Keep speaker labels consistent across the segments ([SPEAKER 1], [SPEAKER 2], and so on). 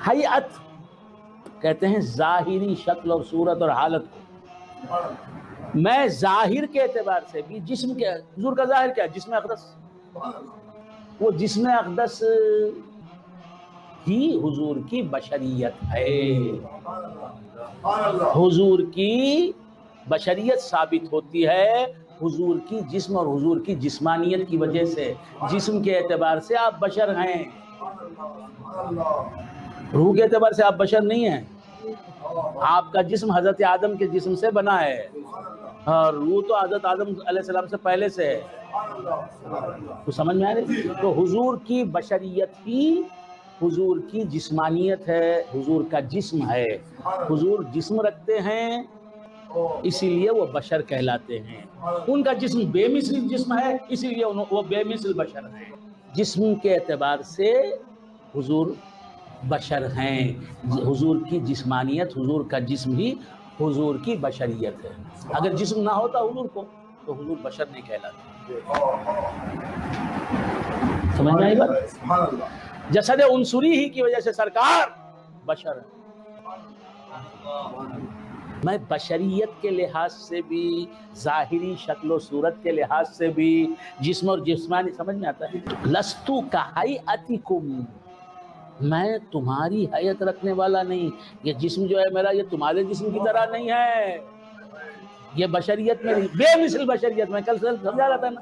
[SPEAKER 1] حیات کہتے ہیں ظاہری شکل اور صورت اور حالت کو. میں ظاہر کے اعتبار سے بھی جسم کے، حضور کا ظاہر کیا ہے؟ جسم اقدس. وہ جسم اقدس ہی حضور کی بشریت ہے. حضور کی بشریت ثابت ہوتی ہے حضور کی جسم اور حضور کی جسمانیت کی وجہ سے. جسم کے اعتبار سے آپ بشر ہیں، روح کے اعتبار سے آپ بشر نہیں ہیں. آپ کا جسم حضرت آدم کے جسم سے بنا ہے اور روح تو حضرت آدم علیہ السلام سے پہلے سے ہے. تو سمجھ میں آ رہی؟ تو حضور کی بشریت ہی حضور کی جسمانیت ہے، حضور کا جسم ہے. حضور جسم رکھتے ہیں اسی لیے وہ بشر کہلاتے ہیں. ان کا جسم بے مثل جسم ہے اسی لیے وہ بے مثل بشر ہیں. جسم کے اعتبار سے حضور بشر ہیں. حضور کی جسمانیت، حضور کا جسم ہی حضور کی بشریت ہے. اگر جسم نہ ہوتا حضور کو تو حضور بشر نہیں کہلاتے. سمجھ میں آئی بات؟ جسد عنصری ہی کی وجہ سے سرکار بشر ہے. میں بشریت کے لحاظ سے بھی، ظاہری شکل و صورت کے لحاظ سے بھی، جسم اور جسمانی، سمجھ میں آتا ہے. لستو کہیئتکم، میں تمہاری حیت رکھنے والا نہیں. یہ جسم جو ہے میرا، یہ تمہارے جسم کی طرح نہیں ہے. یہ بشریت میں بے مثل بشریت، میں کل سمجھا رہا تھا نا،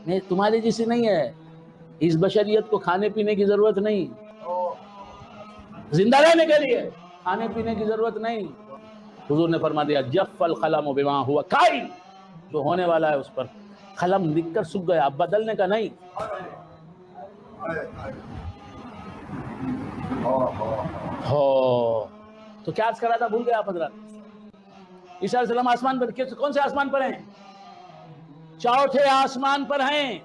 [SPEAKER 1] میں تمہارے جیسی نہیں ہے. اس بشریت کو کھانے پینے کی ضرورت نہیں، زندہ رہنے کے لیے کھانے پینے کی ضرورت نہیں. حضور نے فرما دیا جف القلم بما ہوا کائن، جو ہونے والا ہے اس پر قلم لکھ کر سوکھ گیا، اب بدلنے کا نہیں. ہو تو کیا عرض کر رہا تھا، بھول گیا آپ حضرات. عیسیٰ علیہ السلام آسمان پر، کون سے آسمان پر ہیں؟ چوتھے آسمان پر ہیں.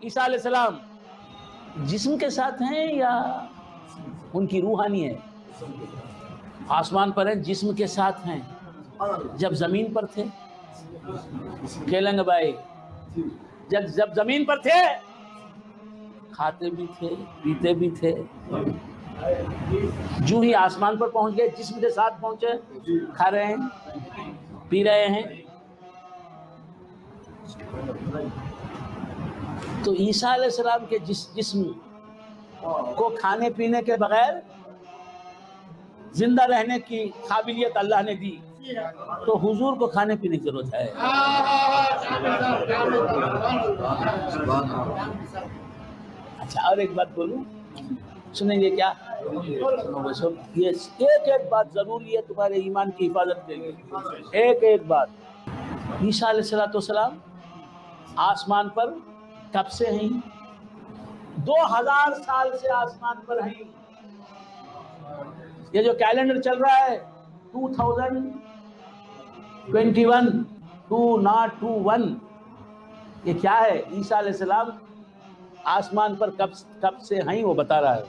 [SPEAKER 1] عیسیٰ علیہ السلام جسم کے ساتھ ہیں یا ان کی روحانی ہے؟ آسمان پر ہیں، جسم کے ساتھ ہیں. جب زمین پر تھے کھیلیں گے بھائی، جب زمین پر تھے کھاتے بھی تھے پیتے بھی تھے. جو ہی آسمان پر پہنچ گئے جسم کے ساتھ پہنچے، کھا رہے ہیں پی رہے ہیں. تو عیسیٰ علیہ السلام کے جسم کو کھانے پینے کے بغیر زندہ رہنے کی قابلیت اللہ نے دی، تو حضور کو کھانے پینے کی ضرورت ہے. اچھا اور ایک بات بولوں، سنیں گے کیا؟ یہ ایک ایک بات ضروری ہے تمہارے ایمان کی حفاظت کے لیے. ایک ایک بات. عیسیٰ علیہ السلام آسمان پر کب سے ہیں؟ 2000 سال سے آسمان پر ہیں. یہ جو کیلنڈر چل رہا ہے 2021 یہ کیا ہے؟ عیسیٰ علیہ السلام آسمان پر کب سے ہیں وہ بتا رہا ہے.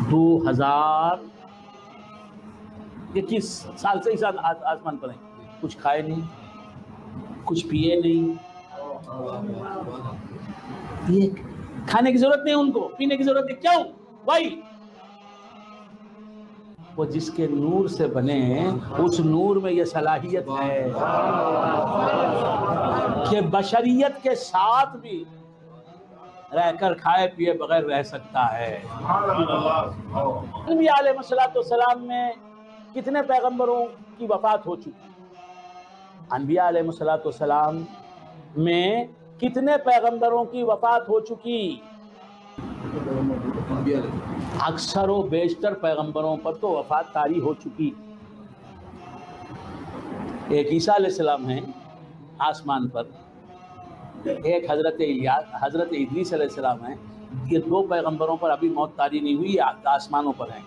[SPEAKER 1] 2021 سال سے عیسیٰ آسمان پر ہیں. کچھ کھائے نہیں، کچھ پیے نہیں. یہ کھانے کی ضرورت نہیں ان کو، پینے کی ضرورت نہیں. کیوں؟ وہی وہ جس کے نور سے بنے اس نور میں یہ صلاحیت ہے کہ بشریت کے ساتھ بھی رہ کر کھائے پیے بغیر رہ سکتا ہے. انبیاء علیہ السلام میں کتنے پیغمبروں کی وفات ہو چکی؟ انبیاء علیہ السلام میں کتنے پیغمبروں کی وفات ہو چکی؟ اکثر و بیشتر پیغمبروں پر تو وفات طاری ہو چکی. ایک عیسیٰ علیہ السلام ہیں آسمان پر، ایک حضرت ادریس علیہ السلام ہیں. یہ دو پیغمبروں پر ابھی موت طاری نہیں ہوئی، آسمانوں پر ہیں.